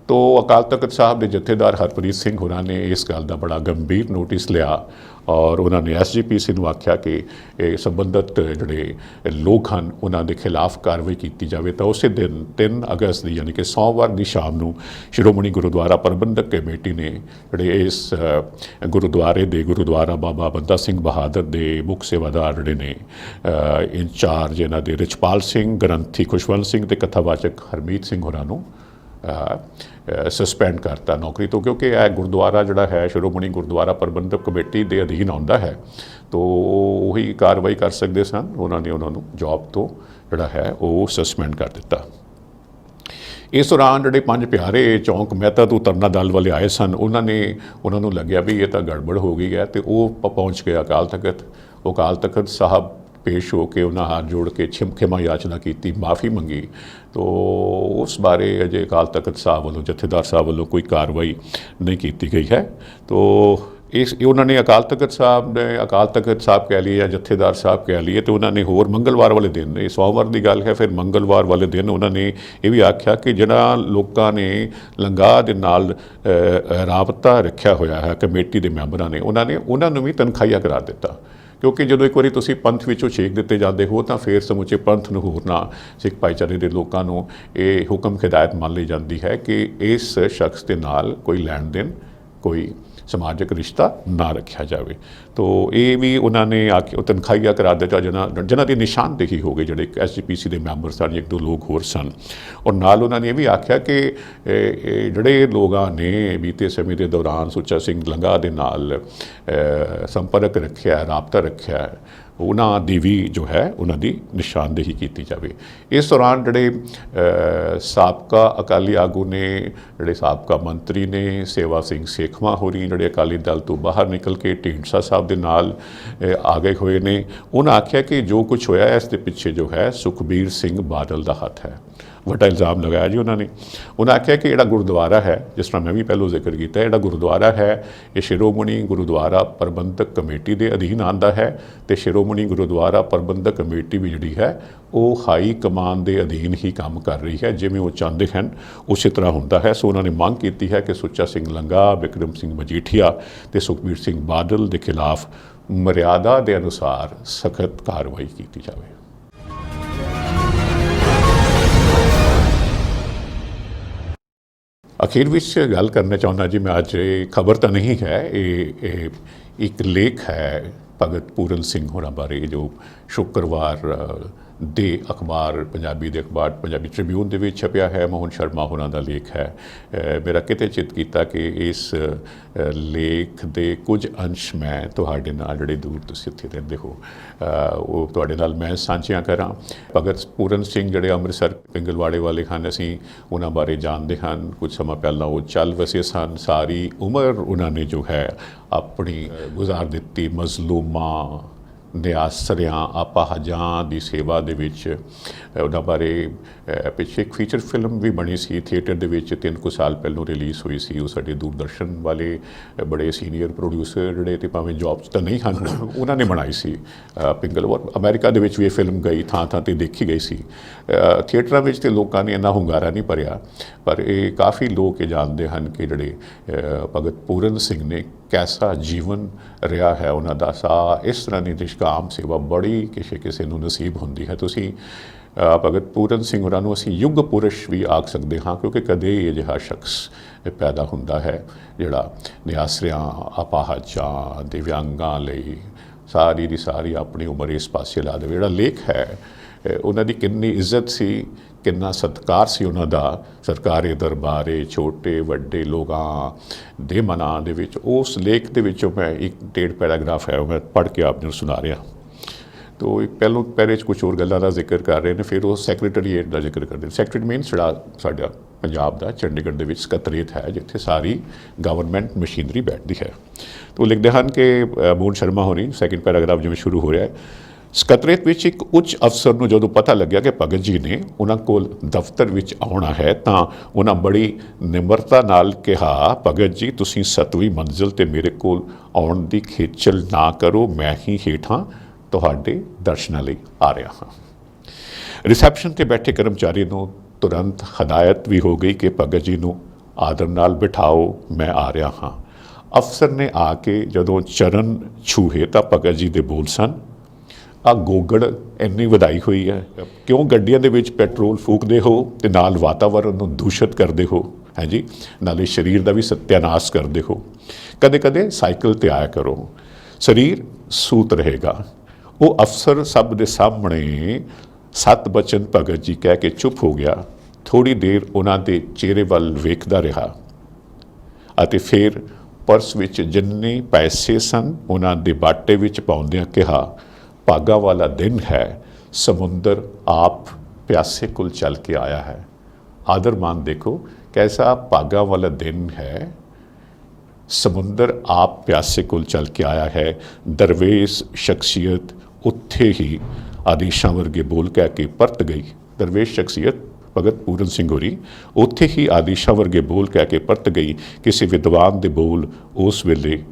ਤੋ ਅਕਾਲ ਤਖਤ ਸਾਹਿਬ ਦੇ ਜਥੇਦਾਰ ਹਰਪ੍ਰੀਤ ਸਿੰਘ ਹੋਰਾਂ ਨੇ ਇਸ ਗੱਲ ਦਾ ਬੜਾ ਗੰਭੀਰ ਨੋਟਿਸ ਲਿਆ ਔਰ ਉਹਨਾਂ ਨੇ SGPC ਨੂੰ ਆਖਿਆ ਕਿ ਇਹ ਸੰਬੰਧਿਤ ਜਿਹੜੇ ਲੋਕ ਹਨ ਉਹਨਾਂ ਦੇ ਖਿਲਾਫ ਕਾਰਵਾਈ ਕੀਤੀ ਜਾਵੇ। ਤਾਂ ਉਸੇ ਦਿਨ 3 ਅਗਸਤ ਦੀ ਯਾਨੀ ਕਿ ਸੋਮਵਾਰ ਦੀ ਸ਼ਾਮ ਨੂੰ ਸ਼੍ਰੋਮਣੀ ਗੁਰਦੁਆਰਾ ਪ੍ਰਬੰਧਕ ਕਮੇਟੀ ਨੇ ਜਿਹੜੇ ਇਸ ਗੁਰਦੁਆਰੇ ਦੇ ਗੁਰਦੁਆਰਾ ਬਾਬਾ ਬੰਦਾ ਸਿੰਘ ਬਹਾਦਰ ਦੇ ਮੁੱਖ ਸੇਵਾਦਾਰ ਜਿਹੜੇ ਨੇ ਇੰਚਾਰਜ ਇਹਨਾਂ ਦੇ ਰਿਚਪਾਲ ਸਿੰਘ, ਗ੍ਰੰਥੀ ਖੁਸ਼ਵੰਤ ਸਿੰਘ ਤੇ ਕਥਾਵਾਚਕ ਹਰਮੀਤ ਸਿੰਘ ਹੋਰਾਂ ਨੂੰ ਸਸਪੈਂਡ ਕਰਤਾ ਨੌਕਰੀ ਤੋਂ, ਕਿਉਂਕਿ ਇਹ ਗੁਰਦੁਆਰਾ ਜਿਹੜਾ ਹੈ ਸ਼੍ਰੋਮਣੀ ਗੁਰਦੁਆਰਾ ਪ੍ਰਬੰਧਕ ਕਮੇਟੀ ਦੇ ਅਧੀਨ ਆਉਂਦਾ ਹੈ। ਤੋ ਉਹੀ ਕਾਰਵਾਈ ਕਰ ਸਕਦੇ ਸਨ। ਉਹਨਾਂ ਨੇ ਉਹਨਾਂ ਨੂੰ ਜੌਬ ਤੋਂ ਜਿਹੜਾ ਹੈ ਉਹ ਸਸਪੈਂਡ ਕਰ ਦਿੱਤਾ। ਇਸ ਦੌਰਾਨ ਜਿਹੜੇ ਪੰਜ ਪਿਆਰੇ ਚੌਂਕ ਮਹਿਤਾ ਤੋਂ ਤਰਨਾ ਦਲ ਵਾਲੇ ਆਏ ਸਨ, ਉਹਨਾਂ ਨੂੰ ਲੱਗਿਆ ਵੀ ਇਹ ਤਾਂ ਗੜਬੜ ਹੋ ਗਈ ਹੈ, ਤੇ ਉਹ ਪਹੁੰਚ ਗਏ ਅਕਾਲ ਤਖਤ। ਉਹ ਅਕਾਲ ਤਖਤ ਸਾਹਿਬ ਪੇਸ਼ ਹੋ ਕੇ ਉਹਨਾਂ ਹੱਥ ਜੋੜ ਕੇ ਖਿਮਾ ਯਾਚਨਾ ਕੀਤੀ, ਮਾफ़ी ਮੰਗੀ। तो उस बारे अजय अकाल तख्त साहब वालों जत्थेदार साहब वालों कोई कार्रवाई नहीं की गई है। तो इस उन्होंने अकाल तख्त साहब कह लिए या जत्थेदार साहब कह लिए, तो उन्होंने होर मंगलवार वाले दिन, ये सोमवार की गल है, फिर मंगलवार वाले दिन उन्होंने ये भी आख्या कि जिन्हां लोगों ने लंगाह दे नाल राबता रखा होया है कमेटी के मैंबरां ने, उन्होंने भी तनखाहिया करार दिता। क्योंकि जो एक बार तुसीं पंथ विचों छेक दिते जाते हो तो फिर समूचे पंथ नूं होरना सिख भाईचारे के लोगों नूं ये हुक्म हिदायत मान ली जाती है कि इस शख्स के नाल कोई लैन देन, कोई समाजिक रिश्ता ना रखा जाए। तो ये भी उन्होंने आके तनखाहिया करा दिता जिन्हां की निशानदेही हो गई, जो SGPC के मैंबर सन, एक दो लोग होर सन। और नाल उन्होंने ये भी आख्या कि जिहड़े लोगों ने बीते समय के दौरान सुच्चा सिंह लंगाह दे नाल संपर्क रखा, राबता रखा, उन्हां दी भी जो है उन्हां दी निशानदेही की जाए। इस दौरान जिहड़े साबका अकाली आगू ने, जिहड़े साबका मंत्री ने सेवा सिंह सेखवा होरी, जिहड़े अकाली दल तो बाहर निकल के ढींडसा साहब दे नाल आ गए हुए ने, उन्हें आख्या कि जो कुछ होया इस दे पिछे जो है सुखबीर सिंह बादल का हाथ है। वड्डा इल्ज़ाम लगाया जी उन्होंने आख्या कि जिहड़ा गुरुद्वारा है, जिस तरह मैं भी पहलों जिक्र किया, जिहड़ा गुरुद्वारा है ये शिरोमणी गुरुद्वारा प्रबंधक कमेटी के अधीन आंदा है, तो शिरोमणी गुरुद्वारा प्रबंधक कमेटी भी जिहड़ी है वो हाई कमान के अधीन ही काम कर रही है, जिवें वो चाहते हैं उस तरह होंदा है। सो उन्होंने मांग की है कि सुच्चा सिंह लंगाह, बिक्रम सिंह मजीठिया ते सुखबीर सिंह बादल के खिलाफ मर्यादा के अनुसार सख्त कार्रवाई की जाए। अखीर विच गल करना चाहुंदा जी मैं, अज खबर तो नहीं है, ये एक लेख है भगत पूरन सिंह होरां बारे जो शुक्रवार दे अखबार पंजाबी दे अखबार पंजाबी ट्रिब्यून दे विच छपिया है। मोहन शर्मा होरां दा लेख है। मेरा किते चित कीता कि इस लेख दे कुछ अंश मैं तुहाडे नाल जिहड़े दूर तुसीं उत्थे रहिंदे हो वो तुहाडे नाल मैं सांझियां करां। भगत पूरन सिंह जिहड़े अमृतसर पिंगलवाड़े वाले हैं, असीं उन्हां बारे जाणदे हन। कुछ समा पहलां वो चल वसे सन, सारी उम्र उन्होंने जो है अपनी गुजार दित्ती मजलूमां, निआसरियां, अपाहजां की सेवा दे विच। उन्हां बारे पिछे एक फीचर फिल्म भी बनी सी थिएटर दे विच 3 कुछ साल पहलों रिलीज़ हुई सी। वो साडे दूरदर्शन वाले बड़े सीनियर प्रोड्यूसर जिहड़े ते भावें जॉब्स तो नहीं हैं उन्होंने बनाई सी पिंगलवाड़। अमेरिका दे विच भी ये फिल्म गई, थां ते देखी गई सी। थिएटरां विच ते लोकां ने इन्ना हुंगारा नहीं भरिया, पर ये काफ़ी लोग ये जानते हैं कि जिहड़े भगत पूरन सिंह ने कैसा जीवन रहा है उन्हां दा। इस तरह की निष्काम सेवा बड़ी किसी नूं नसीब होंदी है। तुसीं भगत पूरन सिंह होरां नूं असीं युग पुरुष भी आख सकते हाँ, क्योंकि कदे ही अजिहा शख्स पैदा हुंदा है जिहड़ा निआसरियां, अपाहजां, दिव्यांगां लई सारी दी सारी अपनी उम्र इस पासे ला देवे। जिहड़ा लेख है उन्हां दी कितनी इज्जत सी, कितना सत्कार सी उन्हां दा सरकारी दरबारे छोटे वड्डे लोगां दे मनां दे विच। उस लेख दे विचों मैं एक 1.5 पैराग्राफ है मैं पढ़ के आप नूं सुना रहा। तो पहलों पैरे कुछ होर गल्लां दा जिक्र कर रहे हैं, फिर वो सैक्रटरीएट का जिक्र करते हैं। सैक्रटरी मीनस जिहड़ा साडा पंजाब दा चंडीगढ़ दे विच सकत्तरेत है जिथे सारी गवर्नमेंट मशीनरी बैठती है। तो लिखते हैं कि मोहन शर्मा होनी सैकेंड पैराग्राफ जिवें शुरू हो रहा है। ਸਕੱਤਰੇਤ ਵਿੱਚ ਇੱਕ ਉੱਚ ਅਫਸਰ ਨੂੰ ਜਦੋਂ ਪਤਾ ਲੱਗਿਆ ਕਿ ਭਗਤ ਜੀ ਨੇ ਉਹਨਾਂ ਕੋਲ ਦਫ਼ਤਰ ਵਿੱਚ ਆਉਣਾ ਹੈ ਤਾਂ ਉਹਨਾਂ ਬੜੀ ਨਿਮਰਤਾ ਨਾਲ ਕਿਹਾ, ਭਗਤ ਜੀ ਤੁਸੀਂ 7ਵੀਂ ਮੰਜ਼ਿਲ ਤੇ ਮੇਰੇ ਕੋਲ ਆਉਣ ਦੀ ਖੇਚਲ ਨਾ ਕਰੋ, ਮੈਂ ਹੀ ਹੇਠਾਂ ਤੁਹਾਡੇ ਦਰਸ਼ਨਾਂ ਲਈ ਆ ਰਿਹਾ ਹਾਂ। ਰਿਸੈਪਸ਼ਨ ਤੇ ਬੈਠੇ ਕਰਮਚਾਰੀ ਨੂੰ ਤੁਰੰਤ ਹਦਾਇਤ ਵੀ ਹੋ ਗਈ ਕਿ ਭਗਤ ਜੀ ਨੂੰ ਆਦਰ ਨਾਲ ਬਿਠਾਓ, ਮੈਂ ਆ ਰਿਹਾ ਹਾਂ। ਅਫਸਰ ਨੇ ਆ ਕੇ ਜਦੋਂ ਚਰਨ ਛੂਹੇ ਤਾਂ ਭਗਤ ਜੀ ਦੇ ਬੋਲ ਸਨ, ਆ ਗੋਗੜ ਇੰਨੀ ਵਧਾਈ ਹੋਈ ਹੈ, ਕਿਉਂ ਗੱਡੀਆਂ ਦੇ ਵਿੱਚ ਪੈਟਰੋਲ ਫੂਕਦੇ ਹੋ ਤੇ ਨਾਲ ਵਾਤਾਵਰਨ ਨੂੰ ਦੂਸ਼ਿਤ ਕਰਦੇ ਹੋ, ਹੈ ਜੀ, ਨਾਲੇ ਸਰੀਰ ਦਾ ਵੀ ਸਤਿਆਨਾਸ਼ ਕਰਦੇ ਹੋ। ਕਦੇ ਕਦੇ ਸਾਈਕਲ ਤੇ ਆਇਆ ਕਰੋ, ਸਰੀਰ ਸੂਤ ਰਹੇਗਾ। ਉਹ ਅਫਸਰ ਸਭ ਦੇ ਸਾਹਮਣੇ 7 ਬਚਨ ਭਗਤ ਜੀ ਕਹਿ ਕੇ ਚੁੱਪ ਹੋ ਗਿਆ। ਥੋੜੀ ਦੇਰ ਉਹਨਾਂ ਦੇ ਚਿਹਰੇ ਵੱਲ ਵੇਖਦਾ ਰਿਹਾ ਅਤੇ ਫਿਰ ਪਰਸ ਵਿੱਚ ਜਿੰਨੇ ਪੈਸੇ ਸਨ ਉਹਨਾਂ ਦੇ ਬਾਟੇ ਵਿੱਚ ਪਾਉਂਦਿਆਂ ਕਿਹਾ, ਭਾਗਾ ਵਾਲਾ ਦਿਨ ਹੈ, ਸਮੁੰਦਰ ਆਪ ਪਿਆਸੇ ਕੋਲ ਚੱਲ ਕੇ ਆਇਆ ਹੈ। आदर मान देखो कैसा भागा वाला दिन है। समुंदर आप प्यासे कोल चल के आया है। दरवेश शख्सियत उत्थे ही आदेशों वर्गे बोल कह के परत गई। दरवेश शख्सियत भगत पूरन सिंह होरी उत्थे ही आदेशों वर्गे बोल कह के परत गई। किसी विद्वान दे बोल उस वेले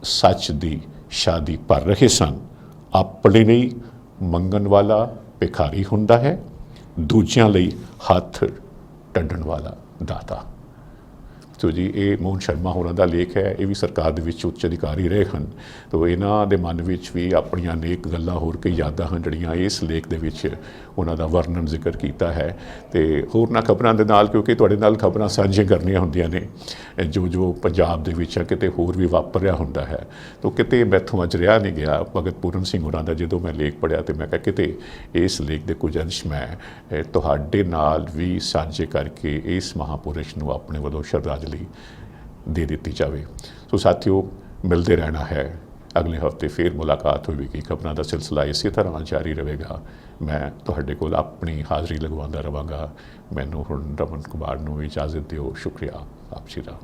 सच दी शादी भर रहे सन। अपने लिए मंगन वाला भिखारी हुंदा है, दूजियां लई हथ टंडन वाला दाता। तो जी ये मोहन शर्मा होਰਾਂ ਦਾ ਲੇਖ है। ये भी सरकार ਦੇ ਵਿੱਚ ਉੱਚ ਅਧਿਕਾਰੀ ਰਹੇ ਹਨ। तो ਇਹਨਾਂ ਦੇ ਮਨ ਵਿੱਚ ਵੀ ਆਪਣੀਆਂ ਨੇਕ ਗੱਲਾਂ ਹੋਰ ਕਈ ਯਾਦਾਂ ਹਨ ਜਿਹੜੀਆਂ ਇਸ ਲੇਖ ਦੇ ਵਿੱਚ ਉਹਨਾਂ ਦਾ ਵਰਣਨ ਜ਼ਿਕਰ ਕੀਤਾ ਹੈ। ਤੇ ਹੋਰਨਾਂ ਖਬਰਾਂ ਦੇ ਨਾਲ ਕਿਉਂਕਿ ਤੁਹਾਡੇ ਨਾਲ ਖਬਰਾਂ ਸਾਂਝੀਆਂ ਕਰਨੀਆਂ ਹੁੰਦੀਆਂ ਨੇ ਜੋ ਪੰਜਾਬ ਦੇ ਵਿੱਚ ਕਿਤੇ ਹੋਰ ਵੀ ਵਾਪਰ ਰਿਹਾ ਹੁੰਦਾ ਹੈ। तो ਕਿਤੇ ਮੈਥੋਂ ਅੱਜ ਰਿਹਾ ਨਹੀਂ ਗਿਆ ਭਗਤ ਪੂਰਨ ਸਿੰਘ ਹੋਰਾਂ ਦਾ ਜਦੋਂ ਮੈਂ ਲੇਖ ਪੜ੍ਹਿਆ ਤੇ ਮੈਂ ਕਿਹਾ ਕਿਤੇ ਇਸ ਲੇਖ ਦੇ ਕੁਝ ਅੰਸ਼ ਮੈਂ ਤੁਹਾਡੇ ਨਾਲ ਵੀ ਸਾਂਝੇ ਕਰਕੇ ਇਸ ਮਹਾਪੁਰਸ਼ ਨੂੰ ਆਪਣੇ ਵੱਲੋਂ ਸ਼ਰਧਾਂਜਲੀ दे दी जाए। तो साथियों मिलते रहना है। अगले हफ्ते फिर मुलाकात होगी। खबरों का सिलसिला इसी तरह जारी रहेगा। मैं तुहाडे कोल अपनी हाज़री लगवाता रहांगा। मैनूं हुण रमन कुमार नूं इजाज़त दिओ। शुक्रिया आप जी दा।